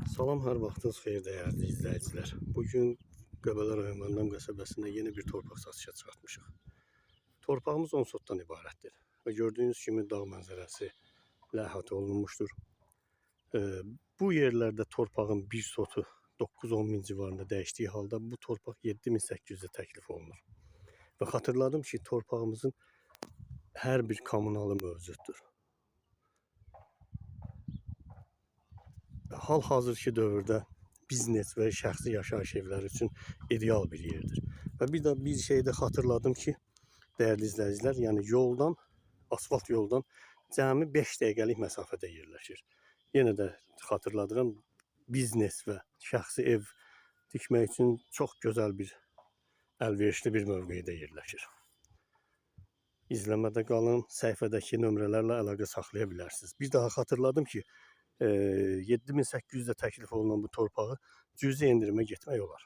Salam, hər vaxtınız xeyir dəyərli izləyicilər. Bugün Qəbələ rayon Məndəm qəsəbəsində yeni bir torpaq satışa çıxartmışıq. Torpağımız 10 sotdan ibarətdir və gördüyünüz kimi dağ mənzərəsi ilə əhatə olunmuşdur. Bu yerlərdə torpağın bir sotu 9-10 min civarında dəyişdiyi halda bu torpaq 7800-də təklif olunur. Və xatırladım ki, torpağımızın hər bir kommunalı mövcuddur. Hal-hazırki dövrdə biznes və şəxsi yaşayış evləri üçün ideal bir yerdir. Və bir şey də xatırladım ki, dəyərli izləyicilər, yəni yoldan, asfalt yoldan cəmi 5 dəqiqəlik məsafədə yerləşir. Yenə də xatırladıram, biznes və şəxsi ev tikmək üçün çox gözəl bir, əlverişli bir mövqedə yerləşir. İzləmədə qalın, səhifədəki nömrələrlə əlaqə saxlaya bilərsiniz. Bir daha xatırladım ki, 7800-də təklif olunan bu torpağı cüzi endirimə getmək olar.